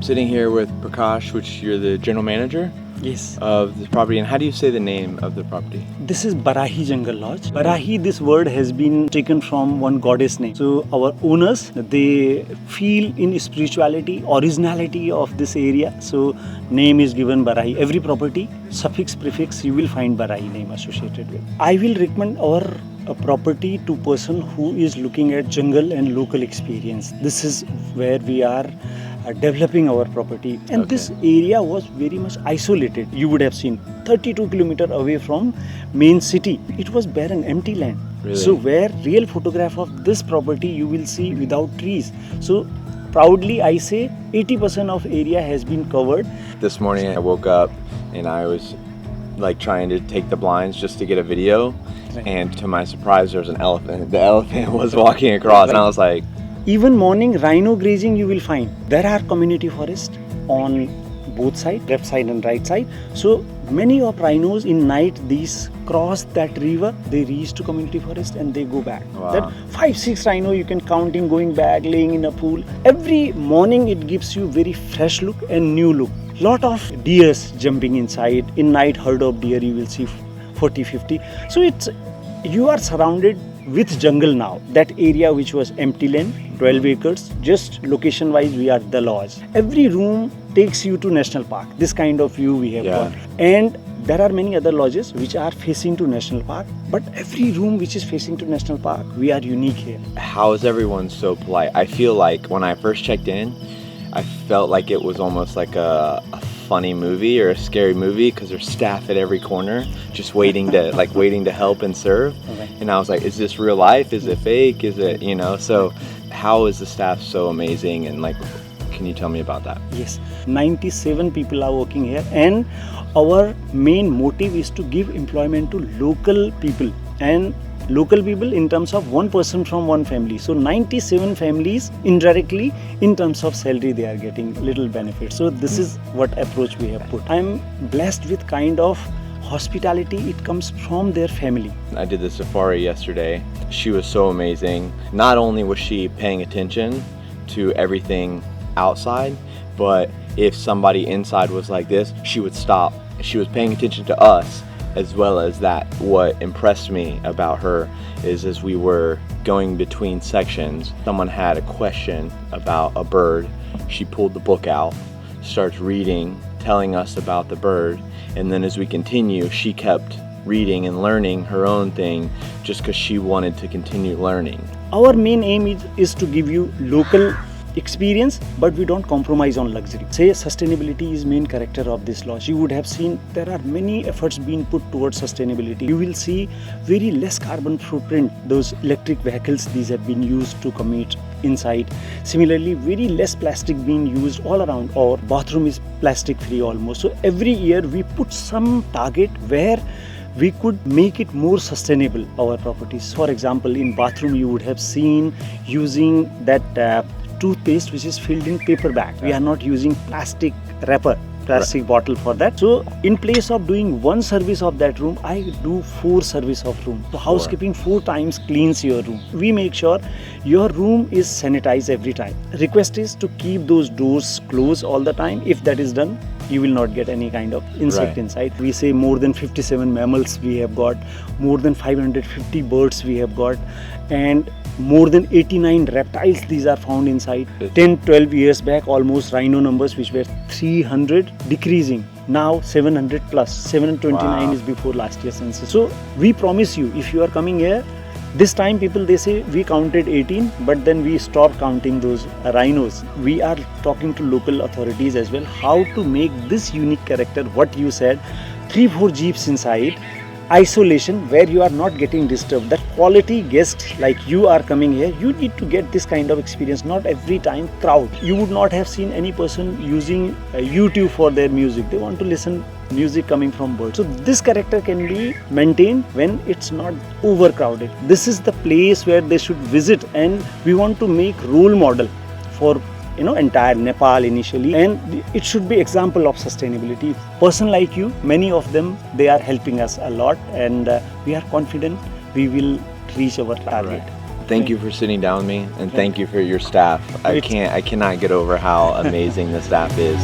I'm sitting here with Prakash, which you're the general manager Yes. of this property. And how do you say the name of the property? This is Barahi Jungle Lodge. Barahi, this word has been taken from one goddess name. So our owners, they feel in spirituality, originality of this area. So name is given Barahi. Every property, suffix, prefix, you will find Barahi name associated with. I will recommend our property to person who is looking at jungle and local experience. This is where we are developing our property, and this area was very much isolated. You would have seen 32 kilometers away from main city. It was barren, empty land. Really? So where real photograph of this property you will see without trees. So proudly I say 80% of area has been covered. This morning I woke up and I was like trying to take the blinds just to get a video, and to my surprise there was an elephant. The elephant was walking across, and I was like, even morning rhino grazing you will find. There are community forests on both sides, left side and right side. So many of rhinos in night, these cross that river, they reach to community forest and they go back. Wow. That 5-6 rhino you can count in going back, laying in a pool. Every morning it gives you very fresh look and new look. Lot of deers jumping inside. In night herd of deer you will see 40-50. So you are surrounded with jungle now. That area which was empty land, 12 acres, just location wise we are the lodge. Every room takes you to national park. This kind of view we have got. And there are many other lodges which are facing to national park, but every room which is facing to national park, we are unique here. how is everyone so polite? I feel like when I first checked in, I felt like it was almost like a funny movie or a scary movie, because there's staff at every corner just waiting to help and serve. And I was like, is this real life? Is it fake? Is it, so how is the staff so amazing? And can you tell me about that? Yes, 97 people are working here, and our main motive is to give employment to local people, and local people in terms of one person from one family. So 97 families indirectly in terms of salary they are getting little benefit. So this is what approach we have put. I am blessed with kind of hospitality. It comes from their family. I did the safari yesterday. She was so amazing. Not only was she paying attention to everything outside, but if somebody inside was like this, she would stop. She was paying attention to us as well as that. What impressed me about her is as we were going between sections, someone had a question about a bird. She pulled the book out, starts reading, telling us about the bird, and then as we continue, she kept reading and learning her own thing just because she wanted to continue learning. Our main aim is to give you local experience, but we don't compromise on luxury. Say sustainability is main character of this lodge. You would have seen there are many efforts being put towards sustainability. You will see very less carbon footprint. Those electric vehicles, these have been used to commute inside. Similarly, very less plastic being used all around. Our bathroom is plastic free almost. So every year we put some target where we could make it more sustainable, our properties. For example, in bathroom you would have seen using that toothpaste which is filled in paper bag. We are not using plastic wrapper, plastic bottle for that. So in place of doing one service of that room, I do 4 service of room. So housekeeping 4 times cleans your room. We make sure your room is sanitized every time. Request is to keep those doors closed all the time. If that is done, you will not get any kind of insect inside. We say more than 57 mammals we have got, more than 550 birds we have got, and more than 89 reptiles these are found inside. 10-12 years back, almost rhino numbers which were 300 decreasing. Now 700 plus. 729 is before last year's census. So we promise you, if you are coming here, this time people they say we counted 18, but then we stopped counting those rhinos. We are talking to local authorities as well how to make this unique character, what you said, 3-4 jeeps inside, isolation where you are not getting disturbed. That quality guest like you are coming here, you need to get this kind of experience. Not every time crowd. You would not have seen any person using YouTube for their music. They want to listen music coming from birds. So this character can be maintained when it's not overcrowded. This is the place where they should visit, and we want to make role model for entire Nepal initially, and it should be example of sustainability. Person like you, many of them, they are helping us a lot, and we are confident we will reach our target. Thank you for sitting down with me, and thank you for your staff. I cannot get over how amazing the staff is.